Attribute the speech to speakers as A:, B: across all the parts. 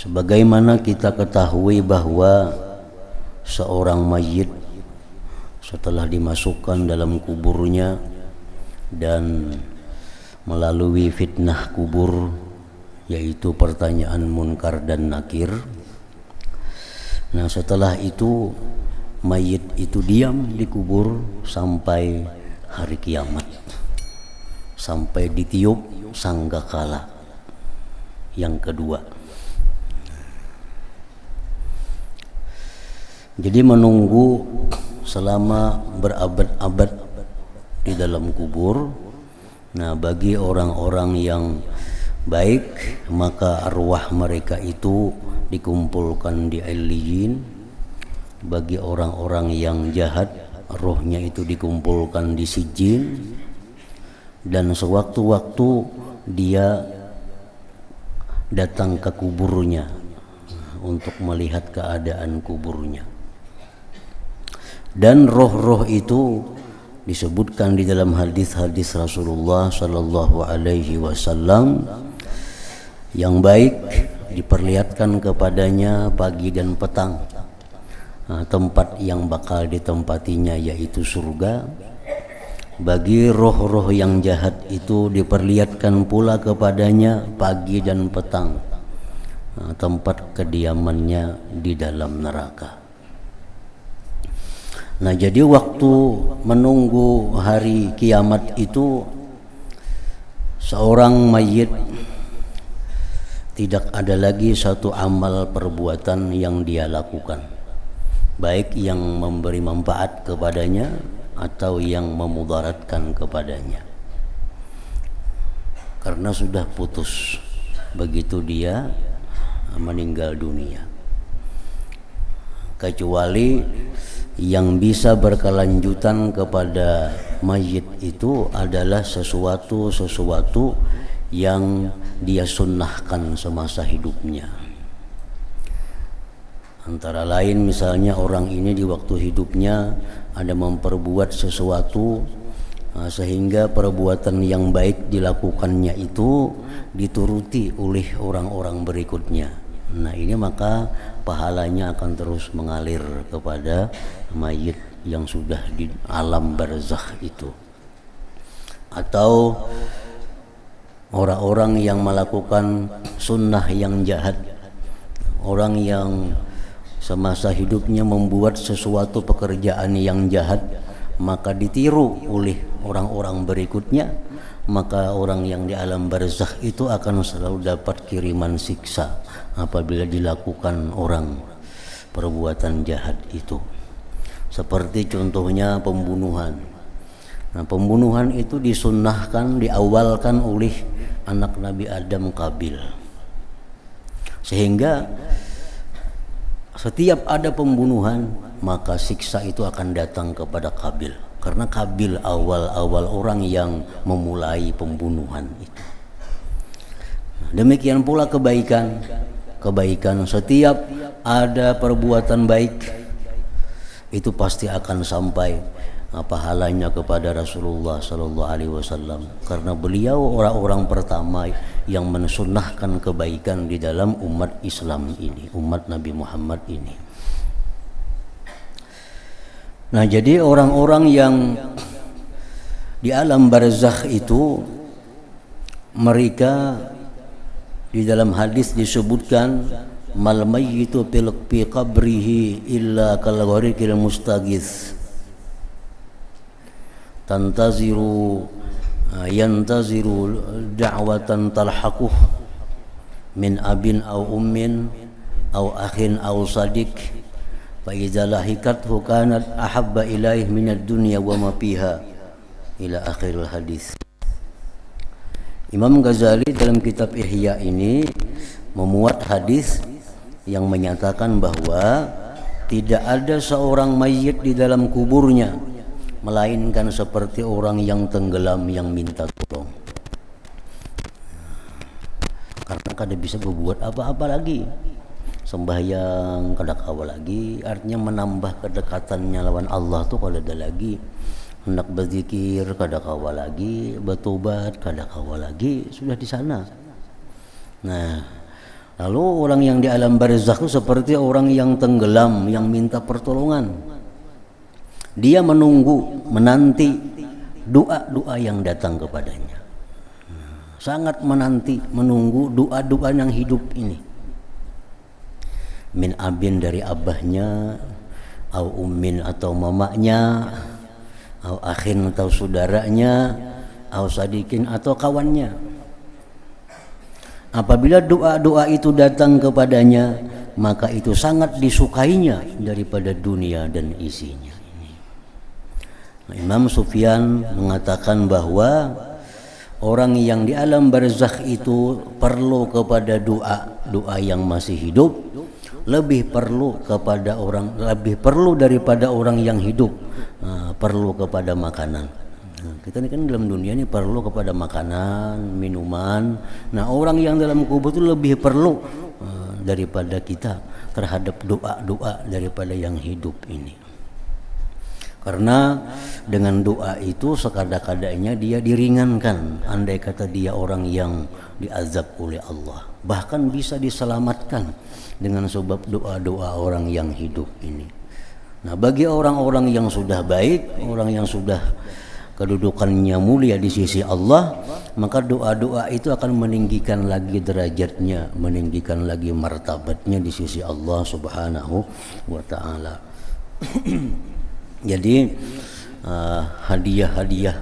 A: Sebagaimana kita ketahui bahwa seorang mayit setelah dimasukkan dalam kuburnya dan melalui fitnah kubur, yaitu pertanyaan munkar dan nakir. Nah, setelah itu mayit itu diam di kubur sampai hari kiamat, sampai ditiup sangkakala yang kedua. Jadi menunggu selama berabad-abad di dalam kubur. Nah, bagi orang-orang yang baik, maka arwah mereka itu dikumpulkan di Illiyin. Bagi orang-orang yang jahat, rohnya itu dikumpulkan di Sijjin. Dan sewaktu-waktu dia datang ke kuburnya untuk melihat keadaan kuburnya. Dan roh-roh itu disebutkan di dalam hadis-hadis Rasulullah sallallahu alaihi wasallam, yang baik diperlihatkan kepadanya pagi dan petang tempat yang bakal ditempatinya, yaitu surga. Bagi roh-roh yang jahat itu diperlihatkan pula kepadanya pagi dan petang tempat kediamannya di dalam neraka. Nah, jadi waktu menunggu hari kiamat itu, seorang mayit tidak ada lagi satu amal perbuatan yang dia lakukan, baik yang memberi manfaat kepadanya atau yang memudaratkan kepadanya, karena sudah putus begitu dia meninggal dunia. Kecuali yang bisa berkelanjutan kepada mayit itu adalah sesuatu yang dia sunnahkan semasa hidupnya. Antara lain misalnya orang ini di waktu hidupnya ada memperbuat sesuatu sehingga perbuatan yang baik dilakukannya itu dituruti oleh orang-orang berikutnya. Nah, ini maka pahalanya akan terus mengalir kepada mayit yang sudah di alam barzakh itu. Atau orang-orang yang melakukan sunnah yang jahat, orang yang semasa hidupnya membuat sesuatu pekerjaan yang jahat, maka ditiru oleh orang-orang berikutnya, maka orang yang di alam barzakh itu akan selalu dapat kiriman siksa apabila dilakukan orang perbuatan jahat itu. Seperti contohnya pembunuhan. Nah, pembunuhan itu disunnahkan, diawalkan oleh anak Nabi Adam, Qabil. Sehingga setiap ada pembunuhan, maka siksa itu akan datang kepada Qabil, karena Qabil awal-awal orang yang memulai pembunuhan itu. Demikian pula kebaikan, setiap ada perbuatan baik itu pasti akan sampai pahalanya kepada Rasulullah sallallahu alaihi wasallam, karena beliau orang-orang pertama yang mensunnahkan kebaikan di dalam umat Islam ini, umat Nabi Muhammad ini. Nah, jadi orang-orang yang di alam barzakh itu, mereka di dalam hadis disebutkan, mal mayyitu fi qabrihi illa kal ghariqil mustaghis yantaziru da'watan talhaquh min abin aw ummin aw akhin aw sadiq fa idza lahikathu kanat ahabba ilaih minad dunya wa ma fiha ila akhiril hadis. Imam Ghazali dalam kitab Ihya ini memuat hadis yang menyatakan bahwa tidak ada seorang mayit di dalam kuburnya melainkan seperti orang yang tenggelam yang minta tolong, karena kada bisa berbuat apa-apa lagi, sembahyang kada kawa lagi, artinya menambah kedekatannya lawan Allah tuh kada ada lagi, hendak berzikir kada kawa lagi, bertobat kada kawa lagi, sudah di sana. Nah, Lalu orang yang di alam barzakh itu seperti orang yang tenggelam, yang minta pertolongan. Dia menunggu, menanti doa-doa yang datang kepadanya. Sangat menanti, menunggu doa-doa yang hidup ini. Min abin dari abahnya, au ummin atau mamanya, au akhin atau saudaranya, au sadikin atau kawannya. Apabila doa-doa itu datang kepadanya, maka itu sangat disukainya daripada dunia dan isinya. Imam Sufyan mengatakan bahwa orang yang di alam barzakh itu perlu kepada doa yang masih hidup, lebih perlu daripada orang yang hidup perlu kepada makanan. Kita ini kan dalam dunia ini perlu kepada makanan, minuman. Nah, orang yang dalam kubur itu lebih perlu daripada kita terhadap doa-doa daripada yang hidup ini. Karena dengan doa itu sekada-kadanya dia diringankan, andai kata dia orang yang diazab oleh Allah. Bahkan bisa diselamatkan dengan sebab doa-doa orang yang hidup ini. Nah, bagi orang-orang yang sudah baik, orang yang sudah kedudukannya mulia di sisi Allah, maka doa-doa itu akan meninggikan lagi derajatnya, meninggikan lagi martabatnya di sisi Allah Subhanahu wa ta'ala. Jadi hadiah-hadiah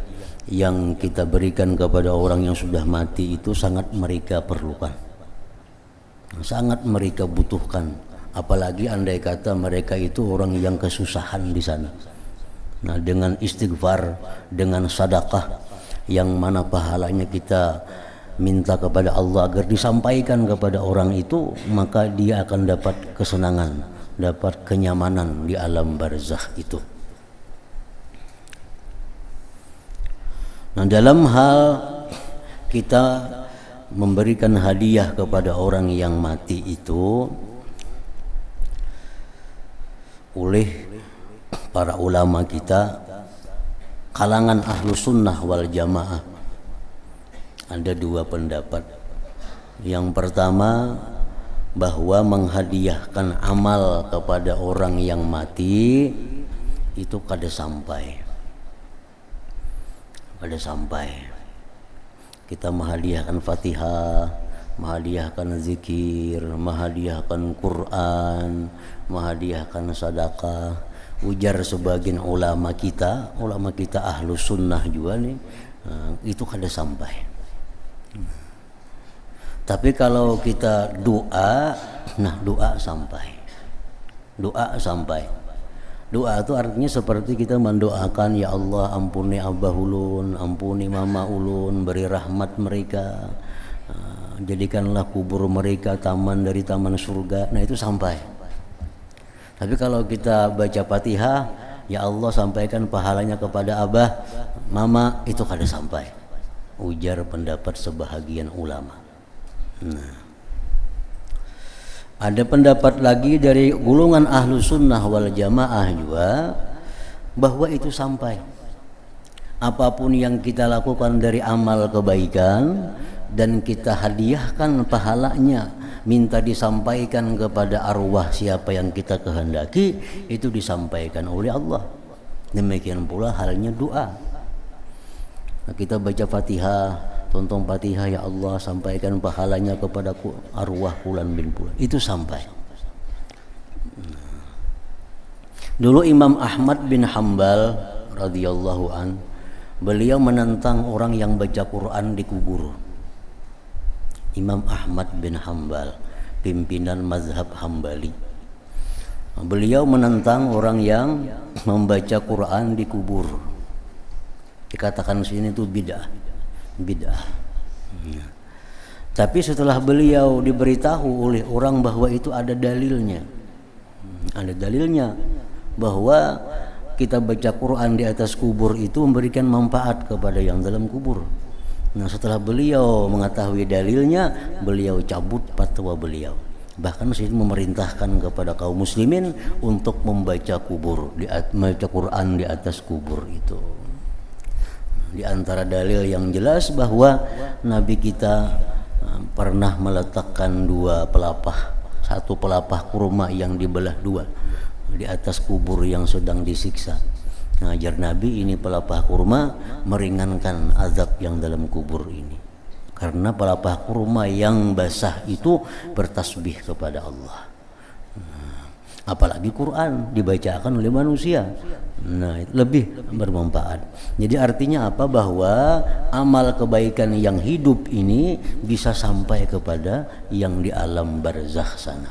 A: yang kita berikan kepada orang yang sudah mati itu sangat mereka perlukan, sangat mereka butuhkan. Apalagi andai kata mereka itu orang yang kesusahan di sana. Nah, dengan istighfar, dengan sedekah yang mana pahalanya kita minta kepada Allah agar disampaikan kepada orang itu, maka dia akan dapat kesenangan, dapat kenyamanan di alam barzakh itu. Nah, dalam hal kita memberikan hadiah kepada orang yang mati itu, oleh para ulama kita kalangan ahlu sunnah wal jamaah ada dua pendapat. Yang pertama, bahwa menghadiahkan amal kepada orang yang mati itu kada sampai. Kita menghadiahkan Fatihah, menghadiahkan zikir, menghadiahkan Quran, menghadiahkan sedekah. Ujar sebagian ulama kita ahlu sunnah juga nih, itu kada sampai. Tapi kalau kita doa, nah doa sampai. Doa itu artinya seperti kita mendoakan, ya Allah ampuni abah ulun, ampuni mama ulun, beri rahmat mereka, jadikanlah kubur mereka taman dari taman surga. Nah, itu sampai. Tapi kalau kita baca Fatihah, ya Allah sampaikan pahalanya kepada abah, mama, itu kada sampai. Ujar pendapat sebahagian ulama. Nah, ada pendapat lagi dari golongan ahlu sunnah wal jamaah juga bahwa itu sampai. Apapun yang kita lakukan dari amal kebaikan dan kita hadiahkan pahalanya, minta disampaikan kepada arwah siapa yang kita kehendaki, itu disampaikan oleh Allah. Demikian pula halnya doa. Nah, kita baca Fatihah, tonton Fatihah, ya Allah sampaikan pahalanya kepada arwah fulan bin fulan, itu sampai. Dulu Imam Ahmad bin Hanbal radhiyallahu an, beliau menentang orang yang baca Quran di kubur. Imam Ahmad bin Hanbal, pimpinan mazhab Hambali, beliau menentang orang yang membaca Quran di kubur. Dikatakan sini itu bid'ah. Tapi setelah beliau diberitahu oleh orang bahwa itu ada dalilnya, bahwa kita baca Quran di atas kubur itu memberikan manfaat kepada yang dalam kubur. Nah, setelah beliau mengetahui dalilnya, beliau cabut fatwa beliau. Bahkan saya memerintahkan kepada kaum muslimin untuk membaca Quran di atas kubur itu. Di antara dalil yang jelas bahwa Nabi kita pernah meletakkan satu pelapah kurma yang dibelah dua di atas kubur yang sedang disiksa. Ngajar Nabi, ini pelapah kurma meringankan azab yang dalam kubur ini, karena pelapah kurma yang basah itu bertasbih kepada Allah. Apalagi Quran dibacakan oleh manusia, nah itu lebih bermanfaat. Jadi artinya apa? Bahwa amal kebaikan yang hidup ini bisa sampai kepada yang di alam barzakh sana.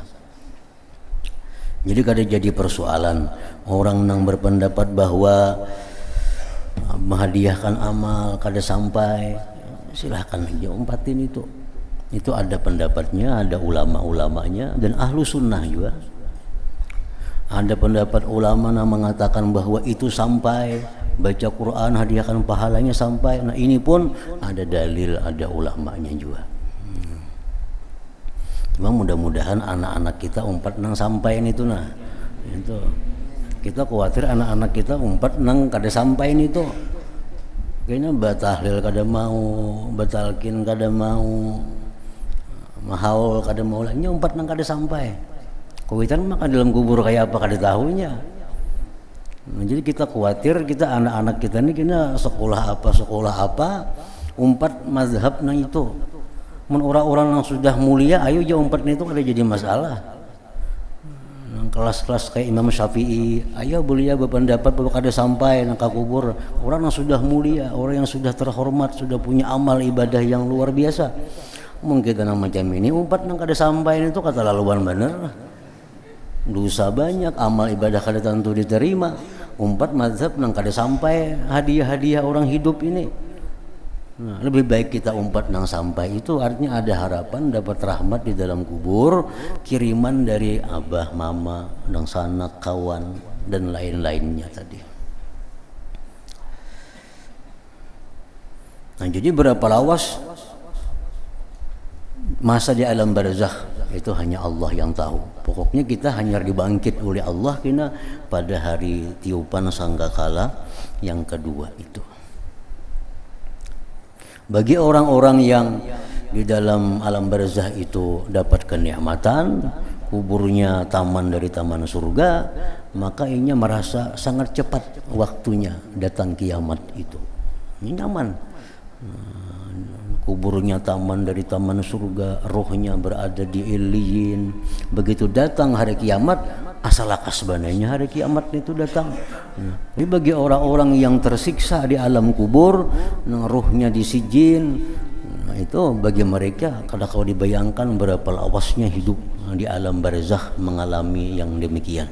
A: Jadi kada jadi persoalan orang yang berpendapat bahwa menghadiahkan amal kada sampai, silahkan aja umpatin itu. Itu ada pendapatnya, ada ulama-ulamanya, dan ahlu sunnah juga. Ada pendapat ulama yang mengatakan bahwa itu sampai, baca Quran hadiahkan pahalanya sampai. Nah ini pun ada dalil, ada ulamanya juga. Cuma mudah-mudahan anak-anak kita umpat nang sampaiin itu. Nah itu kita khawatir anak-anak kita umpat nang kada sampaiin itu. Kayaknya batahlil kada mau, batalkin kada mau, mahaul kada mau, lagi umpat nang kada sampai. Kuitan maka dalam kubur kayak apa kada tahunya. Nah, jadi kita khawatir kita anak-anak kita ini kena sekolah apa umpat mazhab nang itu. Men orang-orang yang sudah mulia ayo aja umpatnya itu kada jadi masalah. Nang kelas-kelas kayak Imam Syafi'i, ayo boleh ya berpendapat bahwa kada sampai nang kubur. Orang yang sudah mulia, orang yang sudah terhormat, sudah punya amal ibadah yang luar biasa. Mungkin nang macam ini umpat nang kada sampai itu kata laluan bener. Dosa banyak, amal ibadah kada tentu diterima. Umpat mazhab nang kada sampai hadiah-hadiah orang hidup ini. Nah, lebih baik kita umpat nang sampai itu, artinya ada harapan dapat rahmat di dalam kubur, kiriman dari abah, mama, dan sanak, kawan, dan lain-lainnya tadi. Nah, jadi berapa lawas masa di alam barzakh itu hanya Allah yang tahu. Pokoknya kita hanya dibangkit oleh Allah kena pada hari tiupan sangkakala yang kedua itu. Bagi orang-orang yang di dalam alam barzakh itu dapat kenikmatan, kuburnya taman dari taman surga, maka ia merasa sangat cepat waktunya datang kiamat itu. Ini nyaman. Kuburnya taman dari taman surga, rohnya berada di Iliyin. Begitu datang hari kiamat, asalakas bananya hari kiamat itu datang. Jadi bagi orang-orang yang tersiksa di alam kubur, rohnya di sijin, itu bagi mereka kalau dibayangkan berapa lawasnya hidup di alam barzakh mengalami yang demikian.